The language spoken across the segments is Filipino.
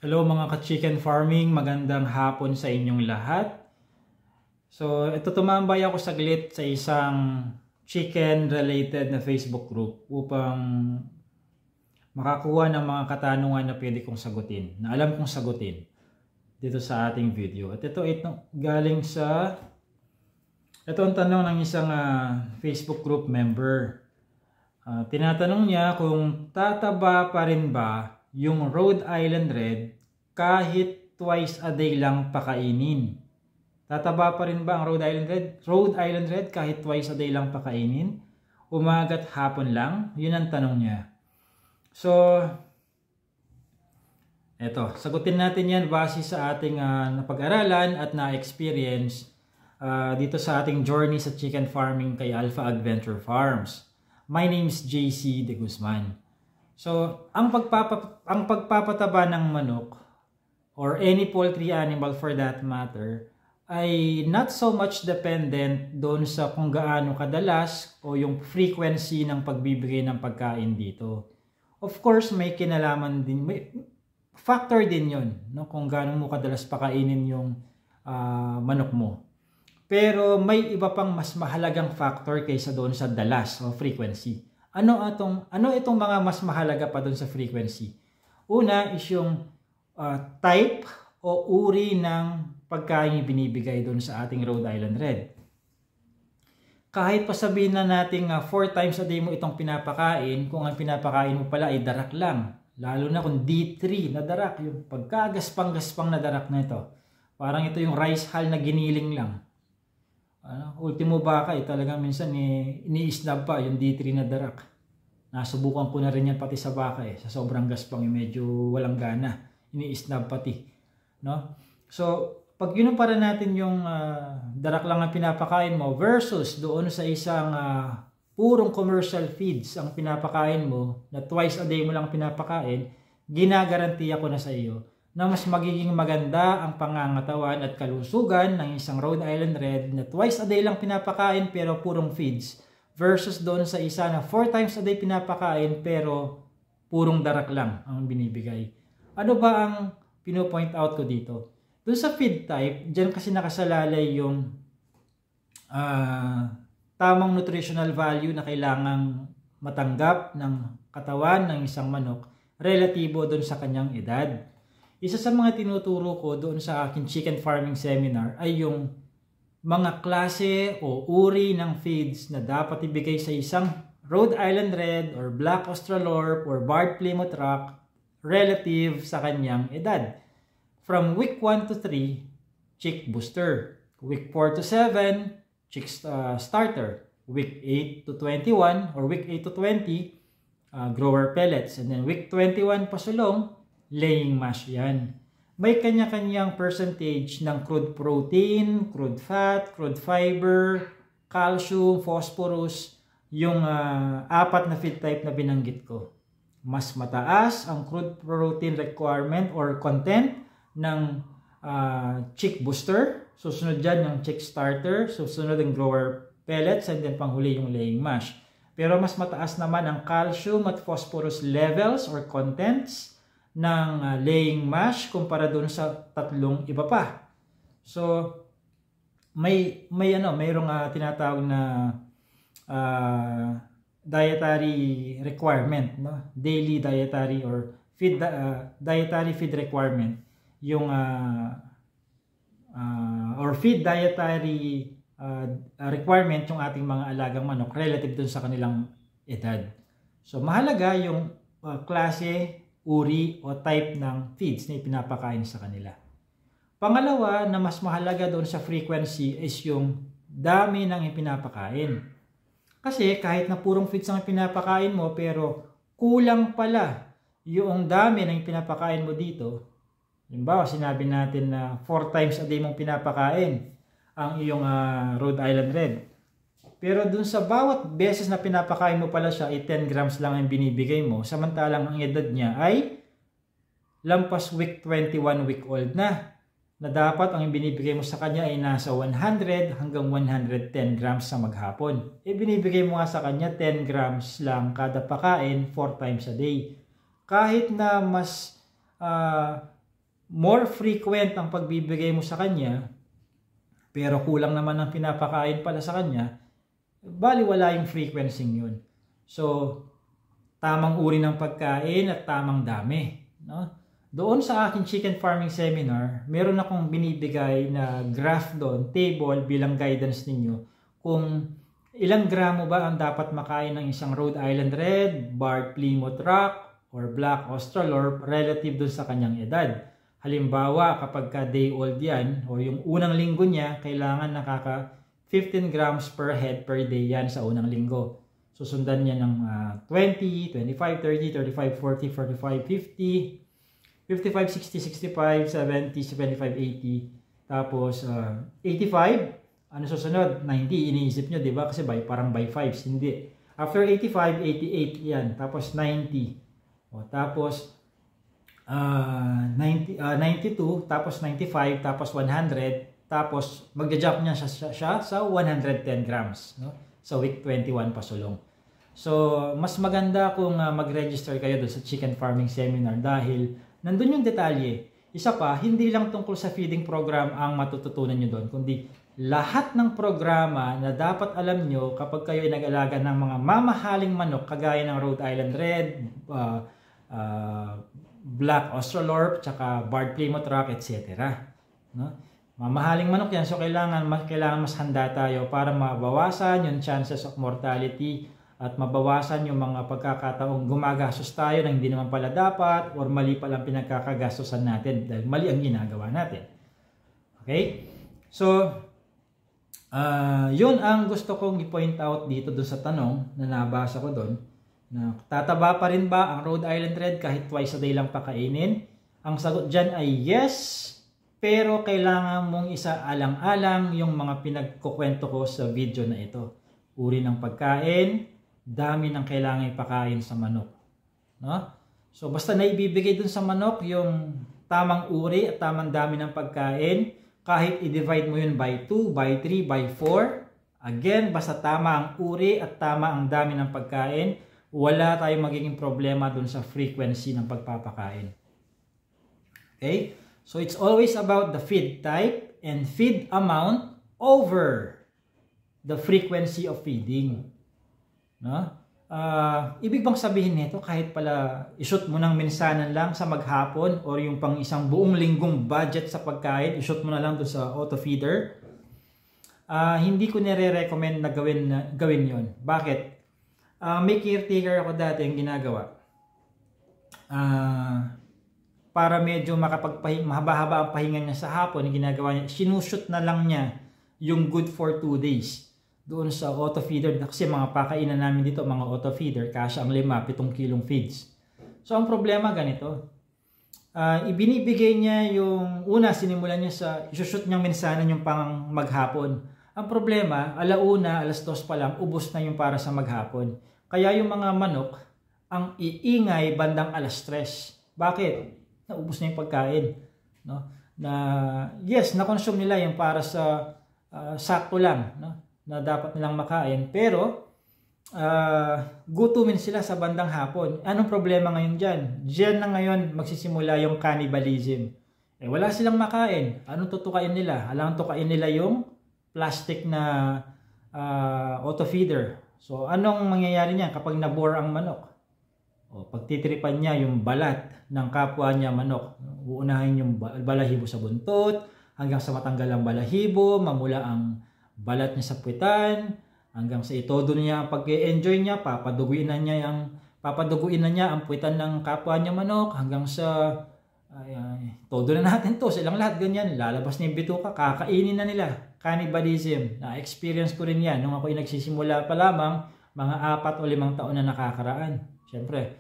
Hello mga ka-chicken farming, magandang hapon sa inyong lahat. So ito tumambay ako saglit sa isang chicken related na Facebook group upang makakuha ng mga katanungan na pwede kong sagutin, na alam kong sagutin dito sa ating video. At ito galing sa, ito ang tanong ng isang Facebook group member. Tinatanong niya kung tataba pa rin ba yung Rhode Island Red kahit twice a day lang pakainin. Tataba pa rin ba ang Rhode Island Red? Rhode Island Red kahit twice a day lang pakainin? Umaga't hapon lang? Yun ang tanong niya. So, eto, sagutin natin yan base sa ating napag-aralan at na-experience dito sa ating journey sa chicken farming kay Alpha Adventure Farms. My name is JC De Guzman. So, ang pagpapataba ng manok or any poultry animal for that matter ay not so much dependent doon sa kung gaano kadalas o yung frequency ng pagbibigay ng pagkain dito. Of course, may kinalaman din, may factor din yun, no? Kung gaano mo kadalas pakainin yung manok mo. Pero may iba pang mas mahalagang factor kaysa doon sa dalas o frequency. Ano itong mga mas mahalaga pa doon sa frequency? Una is yung type o uri ng pagkain binibigay doon sa ating Rhode Island Red. Kahit pa sabihin na natin 4 times a day mo itong pinapakain, kung ang pinapakain mo pala ay darak lang, lalo na kung D3 na darak, yung pagkagaspang-gaspang na darak na ito. Parang ito yung rice hull na giniling lang. Ultimo baka talagang minsan ini-snub pa yung D3 na darak. Nasubukan ko na rin yan pati sa baka sa sobrang gaspang medyo walang gana, ini-snub pati, no? So pag ginumpara natin yung darak lang ang pinapakain mo versus doon sa isang purong commercial feeds ang pinapakain mo na twice a day mo lang pinapakain, ginagarantiya ko na sa iyo na mas magiging maganda ang pangangatawan at kalusugan ng isang Rhode Island Red na twice a day lang pinapakain pero purong feeds versus doon sa isa na 4 times a day pinapakain pero purong darak lang ang binibigay. Ano ba ang pino-point out ko dito? Doon sa feed type, dyan kasi nakasalalay yung tamang nutritional value na kailangang matanggap ng katawan ng isang manok relatibo doon sa kanyang edad. Isa sa mga tinuturo ko doon sa aking chicken farming seminar ay yung mga klase o uri ng feeds na dapat ibigay sa isang Rhode Island Red or Black Australorp or Barred Plymouth Rock relative sa kanyang edad. From week 1 to 3, chick booster. Week 4 to 7, chick starter. Week 8 to 21 or week 8 to 20, grower pellets. And then week 21 pasulong, laying mash yan. May kanya-kanyang percentage ng crude protein, crude fat, crude fiber, calcium, phosphorus, yung 4 na feed type na binanggit ko. Mas mataas ang crude protein requirement or content ng chick booster. Susunod dyan yung chick starter, susunod ang grower pellets, and then panghuli yung laying mash. Pero mas mataas naman ang calcium at phosphorus levels or contents ng laying mash kumpara doon sa tatlong iba pa. So mayroong tinatawag na dietary requirement, no? Daily dietary or dietary feed requirement, yung or feed dietary requirement yung ating mga alagang manok relative dun sa kanilang edad. So mahalaga yung klase, uri o type ng feeds na ipinapakain sa kanila. Pangalawa na mas mahalaga doon sa frequency is yung dami ng ipinapakain. Kasi kahit na purong feeds ang ipinapakain mo pero kulang pala yung dami ng ipinapakain mo dito. Halimbawa, sinabi natin na 4 times a day mong pinapakain ang iyong Rhode Island Red. Pero dun sa bawat beses na pinapakain mo pala siya, 10 grams lang ang binibigay mo, samantalang ang edad niya ay lampas week 21 week old na dapat ang binibigay mo sa kanya ay nasa 100 hanggang 110 grams sa maghapon. Binibigay mo nga sa kanya 10 grams lang kada pakain 4 times a day. Kahit na mas more frequent ang pagbibigay mo sa kanya, pero kulang naman ang pinapakain pala sa kanya, baliwala yung frequency yun. So, tamang uri ng pagkain at tamang dami. No? Doon sa aking chicken farming seminar, meron akong binibigay na graph doon, table bilang guidance ninyo, kung ilang gramo ba ang dapat makain ng isang Rhode Island Red, Barred Plymouth Rock, or Black Australorp relative doon sa kanyang edad. Halimbawa, kapag ka day old yan, o yung unang linggo niya, kailangan nakaka 15 grams per head per day yan sa unang linggo. Susundan niya ng 20, 25, 30, 35, 40, 45, 50, 55, 60, 65, 70, 75, 80. Tapos 85, ano susunod? 90, iniisip nyo, di ba? Kasi parang by 5s, hindi. After 85, 88, yan. Tapos 90. O, tapos 92, tapos 95, tapos 100, tapos magja-jump niya siya sa 110 grams, no? Sa week 21 pasulong. So, mas maganda kung mag-register kayo doon sa chicken farming seminar dahil nandun yung detalye. Isa pa, hindi lang tungkol sa feeding program ang matututunan nyo doon, kundi lahat ng programa na dapat alam nyo kapag kayo ay nag-alaga ng mga mamahaling manok kagaya ng Rhode Island Red, Black Australorp, tsaka Barred Plymouth Rock, etc. No? Mamahaling manok yan, so kailangan mas handa tayo para mabawasan yung chances of mortality at mabawasan yung mga pagkakataong gumagastos tayo na hindi naman pala dapat or mali palang pinagkakagastosan natin dahil mali ang ginagawa natin. Okay? So, yun ang gusto kong i-point out dito dun sa tanong na nabasa ko dun. Na tataba pa rin ba ang Rhode Island Red kahit twice a day lang pakainin? Ang sagot dyan ay yes, pero kailangan mong isaalang-alang yung mga pinagkukwento ko sa video na ito. Uri ng pagkain, dami ng kailangan ipakain sa manok. No? So basta naibibigay dun sa manok yung tamang uri at tamang dami ng pagkain, kahit i-divide mo yun by 2, by 3, by 4, again, basta tama ang uri at tama ang dami ng pagkain, wala tayong magiging problema dun sa frequency ng pagpapakain. Okay? So it's always about the feed type and feed amount over the frequency of feeding. No? Ibig bang sabihin nito kahit pala ishoot mo ng minsanan lang sa maghapon or yung pang isang buong linggong budget sa pagkain, ishoot mo na lang doon sa auto feeder? Hindi ko nire-recommend na gawin yon. Bakit? May caretaker ako dati yung ginagawa. Para medyo mahaba-haba ang pahinga niya sa hapon, yung ginagawa niya, sinushoot na lang niya yung good for 2 days. Doon sa auto feeder, kasi mga pakainan namin dito, mga auto feeder, kasya ang 5-7 kilong feeds. So ang problema ganito, ibinibigay niya yung sinimulan niya sa isushoot niyang minsanan yung pang maghapon. Ang problema, 1:00, 2:00 pa lang, ubos na yung para sa maghapon. Kaya yung mga manok, ang iingay bandang 3:00. Bakit? Naubos na yung pagkain. No? Yes, na-consume nila yung para sa sakto lang, no? Na dapat nilang makain, pero gutumin sila sa bandang hapon. Anong problema ngayon dyan? Diyan na ngayon magsisimula yung cannibalism. Wala silang makain. Anong tutukain nila? Alang tukain nila yung plastic na auto feeder. So anong mangyayari niya kapag nabore ang manok? Pagtitripan niya yung balat ng kapwa niya manok. Uunahin yung balahibo sa buntot hanggang sa matanggal ang balahibo, mamula ang balat niya sa puwitan, hanggang sa itodo niya ang pag-enjoy niya, papaduguin na niya ang puwitan ng kapwa niya manok, hanggang sa todo na natin to, silang lahat ganyan, lalabas na yung bituka, kakainin na nila. Cannibalism, na-experience ko rin yan nung ako nagsisimula pa lamang, mga 4 o 5 taon na nakakaraan. Siyempre,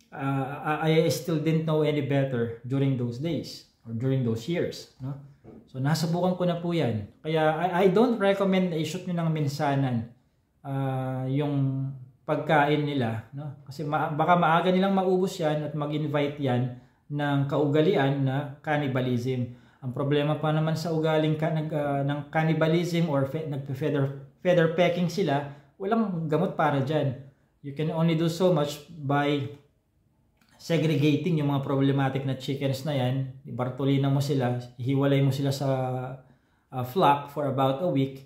I still didn't know any better during those days or during those years, no? So, nasubukan ko na po yan. Kaya, I don't recommend na i-shoot nyo ng minsanan yung pagkain nila. No? Kasi baka maaga nilang maubos yan at mag-invite yan ng kaugalian na cannibalism. Ang problema pa naman sa ugaling ng cannibalism or feather pecking sila, walang gamot para dyan. You can only do so much by segregating yung mga problematic na chickens na yan. Ibartolina mo sila, hiwalay mo sila sa flock for about a week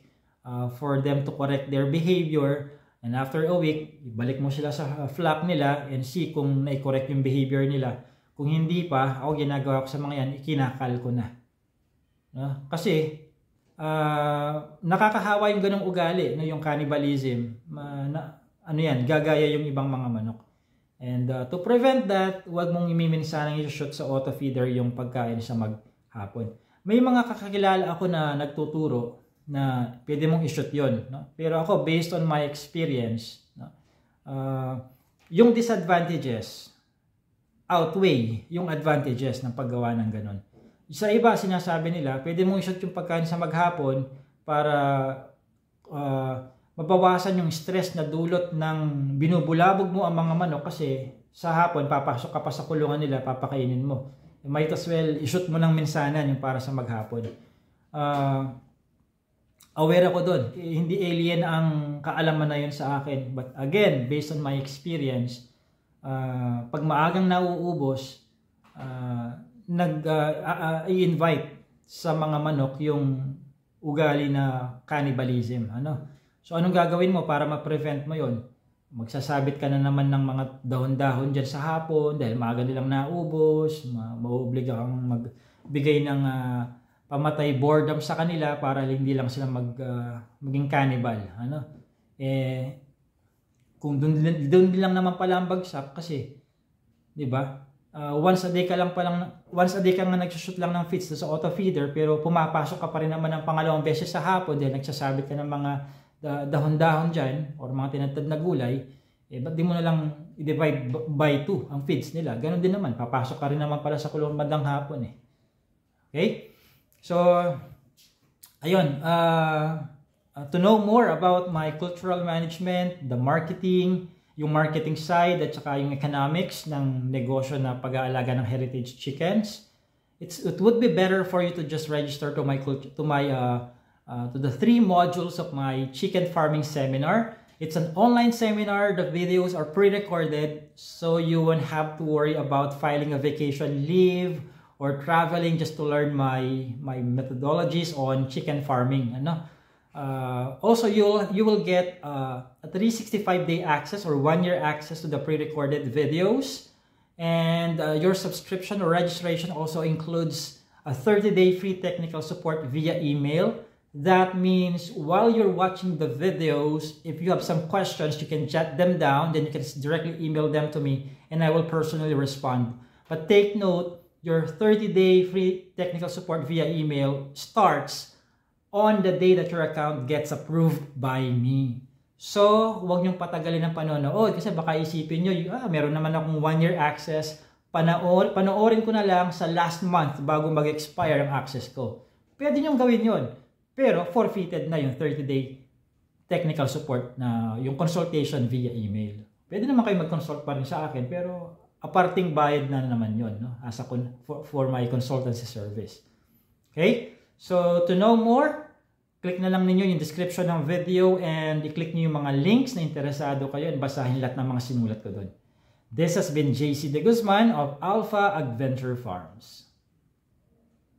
for them to correct their behavior. And after a week, ibalik mo sila sa flock nila and see kung na-correct yung behavior nila. Kung hindi pa, ako ginagawa ko sa mga yan, ikinakal ko na. No? Kasi, nakakahawa yung ganong ugali, no? Yung cannibalism. Ano yan, gagaya yung ibang mga manok. And to prevent that, huwag mong imiminsanang i-shoot sa auto feeder yung pagkain sa maghapon. May mga kakakilala ako na nagtuturo na pwede mong i-shoot yun. No? Pero ako, based on my experience, no? Yung disadvantages outweigh yung advantages ng paggawa ng ganon. Sa iba, sinasabi nila, pwede mong i-shoot yung pagkain sa maghapon para mabawasan yung stress na dulot ng binubulabog mo ang mga manok kasi sa hapon, papasok ka pa sa kulungan nila, papakainin mo. Might as well, i-shoot mo ng minsanan yung para sa maghapon. Aware ako doon. Hindi alien ang kaalaman na yun sa akin. But again, based on my experience, pag maagang nauubos, i-invite sa mga manok yung ugali na cannibalism. So anong gagawin mo para ma-prevent mo yon? Magsasabit ka na naman ng mga dahon-dahon dyan sa hapon dahil maaga nilang naubos, mauobliga kang magbigay ng pamatay boredom sa kanila para hindi lang sila maging cannibal. Kung doon lang naman pala ang bagsak kasi, 'di ba? Once a day ka nga nagsushoot lang ng feeds sa auto feeder pero pumapasok ka pa rin naman ng pangalawang beses sa hapon dahil nagsasabit ka ng mga dahon-dahon dyan or mga tinatad na gulay, ba't di mo na lang i-divide by 2 ang feeds nila? Ganon din naman, papasok ka rin naman pala sa kulungan bandang hapon. Okay? So, ayun, to know more about my cultural management, the marketing, yung marketing side at saka yung economics ng negosyo na pag-aalaga ng heritage chickens, it would be better for you to just register to the 3 modules of my chicken farming seminar. It's an online seminar. The videos are pre-recorded, so you won't have to worry about filing a vacation leave or traveling just to learn my methodologies on chicken farming. Also, you will get a 365-day access or 1-year access to the pre-recorded videos, and your subscription or registration also includes a 30-day free technical support via email. That means while you're watching the videos, if you have some questions, you can jot them down, then you can directly email them to me and I will personally respond. But take note, your 30-day free technical support via email starts on the day that your account gets approved by me. So, huwag niyong patagalin ang panonood kasi baka isipin niyo, meron naman akong 1-year access, panoorin ko na lang sa last month bago mag-expire ang access ko. Pwede niyong gawin yon. Pero forfeited na yung 30-day technical support na yung consultation via email. Pwede naman kayo mag-consult pa rin sa akin pero aparting bayad na naman yun, no? As for my consultancy service. Okay? So, to know more, click na lang ninyo yung description ng video and i-click nyo yung mga links na interesado kayo and basahin lahat ng mga sinulat ko doon. This has been JC De Guzman of Alpha Adventure Farms.